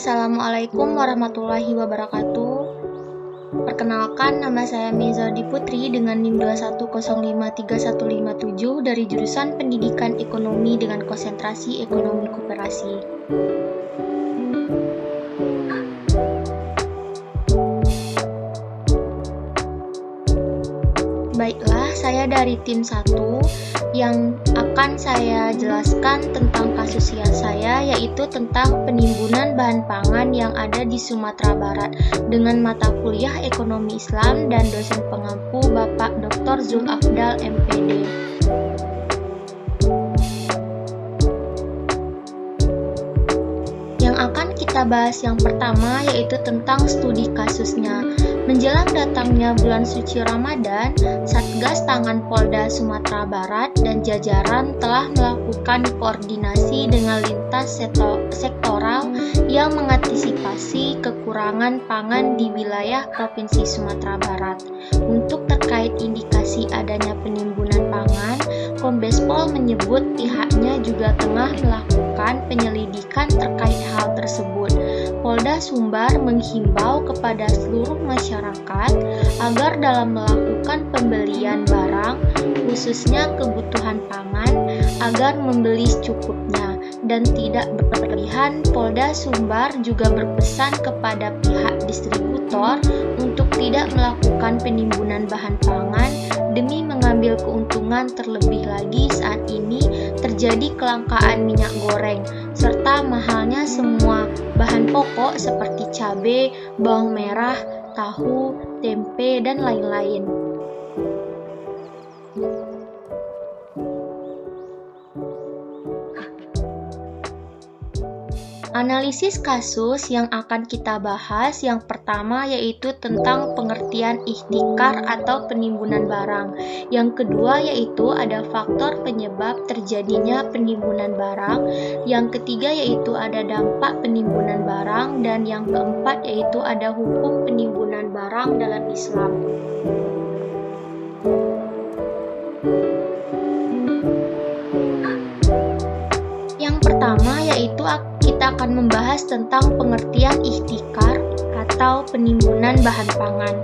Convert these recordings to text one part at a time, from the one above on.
Assalamualaikum warahmatullahi wabarakatuh. Perkenalkan, nama saya Mezaldi Putri dengan NIM 210535157 dari jurusan Pendidikan Ekonomi dengan konsentrasi Ekonomi Koperasi. Baiklah, saya dari tim 1 yang akan saya jelaskan tentang kasus saya, yaitu tentang penimbunan bahan pangan yang ada di Sumatera Barat dengan mata kuliah Ekonomi Islam dan dosen pengampu Bapak Dr. Zul Afdal MPD. Yang akan kita bahas yang pertama yaitu tentang studi kasusnya. Menjelang datangnya bulan suci Ramadan, Satgas Tangan Polda Sumatera Barat dan jajaran telah melakukan koordinasi dengan lintas sektoral yang mengantisipasi kekurangan pangan di wilayah Provinsi Sumatera Barat. Untuk terkait indikasi adanya penimbunan pangan, Kombes Pol menyebut pihaknya juga tengah melakukan penyelidikan terkait hal tersebut. Polda Sumbar menghimbau kepada seluruh masyarakat agar dalam melakukan pembelian barang, khususnya kebutuhan pangan, agar membeli secukupnya dan tidak berlebihan. Polda Sumbar juga berpesan kepada pihak distributor untuk tidak melakukan penimbunan bahan pangan demi mengambil keuntungan, terlebih lagi saat ini terjadi kelangkaan minyak goreng serta mahalnya semua bahan pokok seperti cabai, bawang merah, tahu, tempe, dan lain-lain. Analisis kasus yang akan kita bahas yang pertama yaitu tentang pengertian ihtikar atau penimbunan barang. Yang kedua yaitu ada faktor penyebab terjadinya penimbunan barang. Yang ketiga yaitu ada dampak penimbunan barang. Dan yang keempat yaitu ada hukum penimbunan barang dalam Islam. Yang pertama yaitu kita akan membahas tentang pengertian ihtikar atau penimbunan bahan pangan.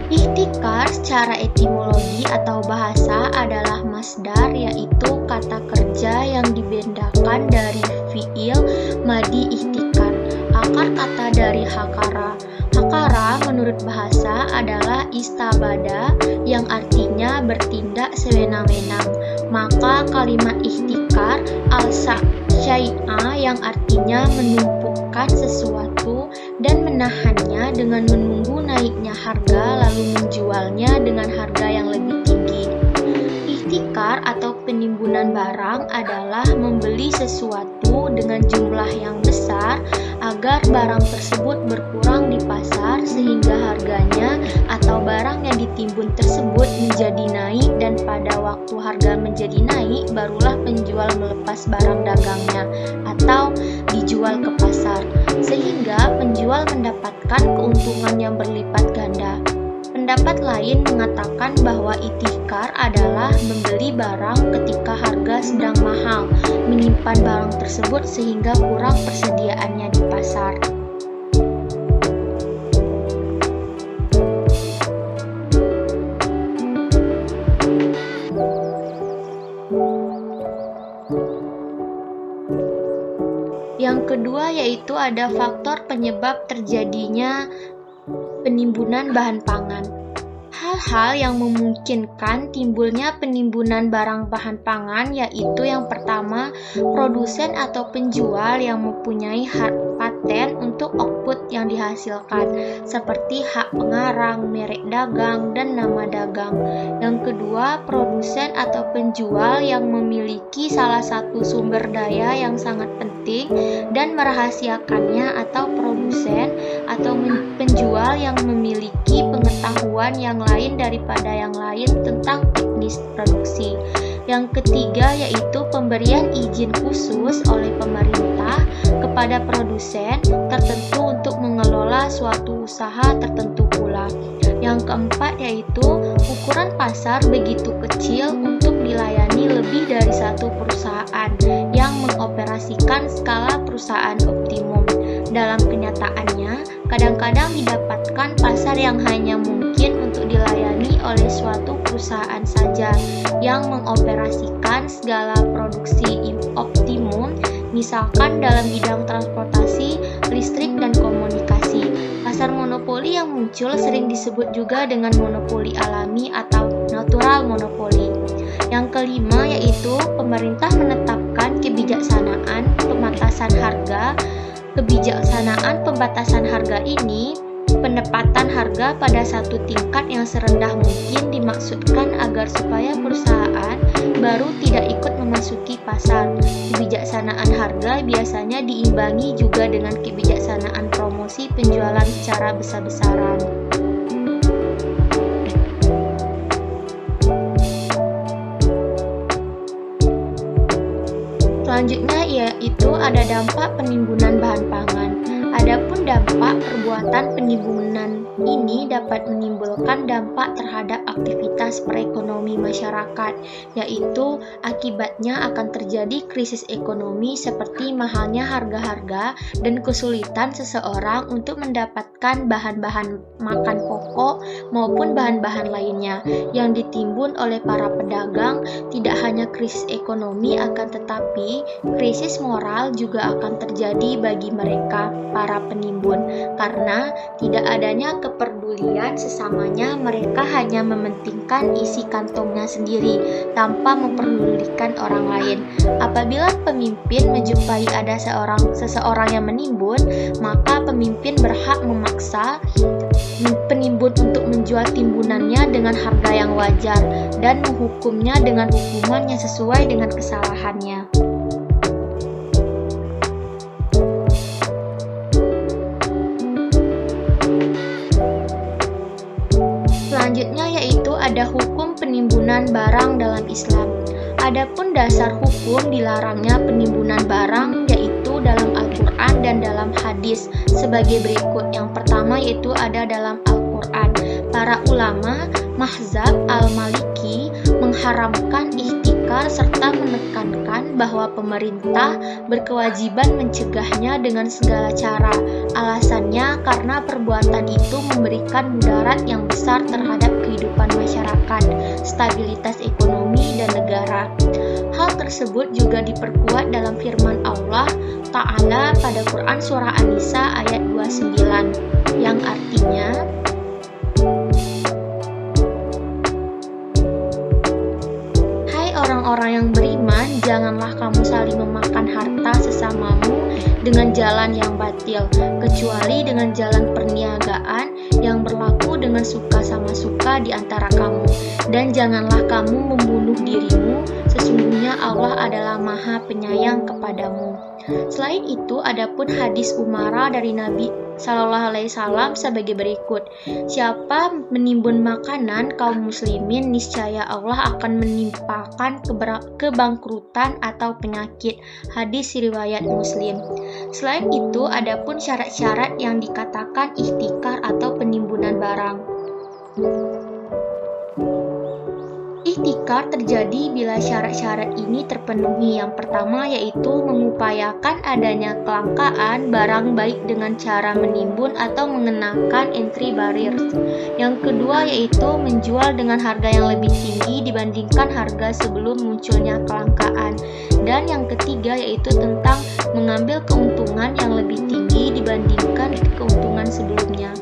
Ihtikar secara etimologi atau bahasa adalah masdar, yaitu kata kerja yang dibendakan dari fiil madi ihtikar. Akar kata dari hakara. Hakara menurut bahasa adalah istabada yang artinya bertindak sewenang-wenang. Maka kalimat ihtikar alsa syai'a yang artinya menumpukan sesuatu dan menahannya dengan menunggu naiknya harga lalu menjualnya dengan harga yang lebih tinggi. Ihtikar atau penimbunan barang adalah membeli sesuatu dengan jumlah yang besar agar barang tersebut berkurang di pasar sehingga harganya atau barang yang ditimbun tersebut menjadi naik, dan pada waktu harga menjadi naik barulah penjual melepas barang dagangnya atau dijual ke pasar sehingga penjual mendapatkan keuntungan yang berlipat ganda. Pendapat lain mengatakan bahwa ihtikar adalah membeli barang ketika harga sedang mahal, menyimpan barang tersebut sehingga kurang persediaannya di pasar. Yang kedua yaitu ada faktor penyebab terjadinya penimbunan bahan pangan. Hal-hal yang memungkinkan timbulnya penimbunan barang bahan pangan yaitu yang pertama, produsen atau penjual yang mempunyai hak paten untuk output yang dihasilkan seperti hak pengarang, merek dagang, dan nama dagang. Yang kedua, produsen atau penjual yang memiliki salah satu sumber daya yang sangat penting dan merahasiakannya, atau produsen atau penjual yang memiliki pengetahuan yang lain daripada yang lain tentang teknis produksi. Yang ketiga yaitu pemberian izin khusus oleh pemerintah kepada produsen tertentu untuk mengelola suatu usaha tertentu pula. Yang keempat yaitu ukuran pasar begitu kecil untuk dilayani lebih dari satu perusahaan yang mengoperasikan skala perusahaan optimum. Dalam kenyataannya, kadang-kadang didapatkan pasar yang hanya mungkin untuk dilayani oleh suatu perusahaan saja yang mengoperasikan segala produksi optimum, misalkan dalam bidang transportasi, listrik, dan komunikasi. Pasar monopoli yang muncul sering disebut juga dengan monopoli alami atau natural monopoli. Yang kelima yaitu pemerintah menetapkan kebijaksanaan pembatasan harga. Kebijaksanaan pembatasan harga ini penempatan harga pada satu tingkat yang serendah mungkin dimaksudkan agar supaya perusahaan baru tidak ikut memasuki pasar. Kebijaksanaan harga biasanya diimbangi juga dengan kebijaksanaan promosi penjualan secara besar-besaran. Selanjutnya yaitu ada dampak penimbunan bahan pangan. Adapun dampak perbuatan penimbunan ini dapat menimbulkan dampak terhadap aktivitas perekonomi masyarakat, yaitu akibatnya akan terjadi krisis ekonomi seperti mahalnya harga-harga dan kesulitan seseorang untuk mendapatkan bahan-bahan makan pokok maupun bahan-bahan lainnya yang ditimbun oleh para pedagang. Tidak hanya krisis ekonomi, akan tetapi krisis moral juga akan terjadi bagi mereka para penimbun, karena tidak adanya kepedulian sesamanya. Mereka hanya mementingkan isi kantongnya sendiri tanpa memperdulikan orang lain. Apabila pemimpin menjumpai ada seseorang yang menimbun, maka pemimpin berhak memaksa penimbun untuk menjual timbunannya dengan harga yang wajar dan menghukumnya dengan hukuman yang sesuai dengan kesalahannya. Selanjutnya yaitu ada hukum penimbunan barang dalam Islam. Adapun dasar hukum dilarangnya penimbunan barang yaitu dalam Al-Quran dan dalam hadis sebagai berikut. Yang pertama yaitu ada dalam Al-Quran. Para ulama Mazhab Al-Maliki mengharamkan ihtikar serta menekankan bahwa pemerintah berkewajiban mencegahnya dengan segala cara. Alasannya karena perbuatan itu memberikan mudarat yang besar terhadap kehidupan masyarakat, stabilitas ekonomi, dan negara. Hal tersebut juga diperkuat dalam firman Allah Ta'ala pada Quran Surah An-Nisa ayat 29 yang artinya, orang-orang yang beriman, janganlah kamu saling memakan harta sesamamu dengan jalan yang batil, kecuali dengan jalan perniagaan yang berlaku dengan suka sama suka di antara kamu. Dan janganlah kamu membunuh dirimu, sesungguhnya Allah adalah Maha Penyayang kepadamu. Selain itu, adapun hadis Umarah dari Nabi Sallallahu Alaihi Wasallam sebagai berikut. Siapa menimbun makanan kaum muslimin, niscaya Allah akan menimpakan kebangkrutan atau penyakit. Hadis riwayat Muslim. Selain itu, adapun syarat-syarat yang dikatakan ihtikar atau penimbunan barang. Ihtikar terjadi bila syarat-syarat ini terpenuhi. Yang pertama yaitu mengupayakan adanya kelangkaan barang baik dengan cara menimbun atau mengenakan entry barriers. Yang kedua yaitu menjual dengan harga yang lebih tinggi dibandingkan harga sebelum munculnya kelangkaan. Dan yang ketiga yaitu tentang mengambil keuntungan yang lebih tinggi dibandingkan keuntungan sebelumnya.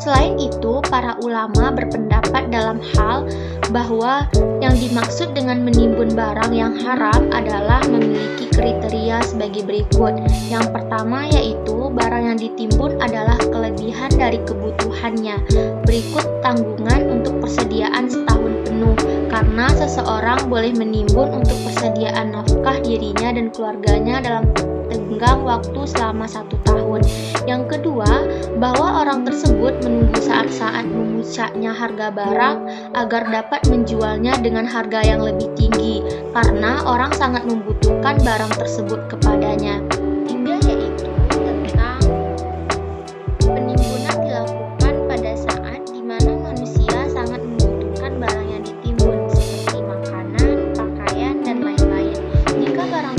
Selain itu, para ulama berpendapat dalam hal bahwa yang dimaksud dengan menimbun barang yang haram adalah memiliki kriteria sebagai berikut. Yang pertama yaitu barang yang ditimbun adalah kelebihan dari kebutuhannya. Berikut tanggungan untuk persediaan setahun penuh, karena seseorang boleh menimbun untuk persediaan nafkah dirinya dan keluarganya dalam tenggang waktu selama 1 tahun. Yang kedua, bahwa orang tersebut menunggu saat-saat memuncaknya harga barang agar dapat menjualnya dengan harga yang lebih tinggi, karena orang sangat membutuhkan barang tersebut kepadanya. Hingga yaitu tentang penimbunan dilakukan pada saat di mana manusia sangat membutuhkan barang yang ditimbun seperti makanan, pakaian, dan lain-lain. Jika barang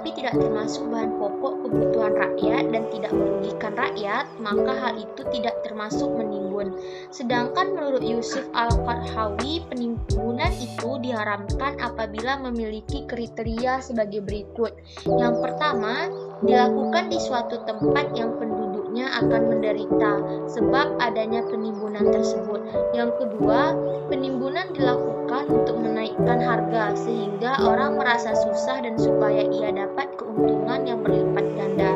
tetapi tidak termasuk bahan pokok kebutuhan rakyat dan tidak merugikan rakyat, maka hal itu tidak termasuk menimbun. Sedangkan menurut Yusuf Al-Qaradawi, penimbunan itu diharamkan apabila memiliki kriteria sebagai berikut. Yang pertama, dilakukan di suatu tempat yang penduduknya akan menderita sebab adanya penimbunan tersebut. Yang kedua, penimbunan dilakukan untuk menaikkan harga sehingga orang merasa susah dan supaya ia dapat keuntungan yang berlipat ganda.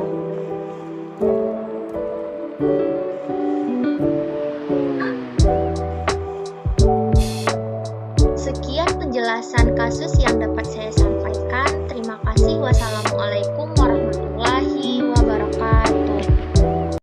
Sekian penjelasan kasus yang dapat saya sampaikan. Terima kasih. Wassalamualaikum.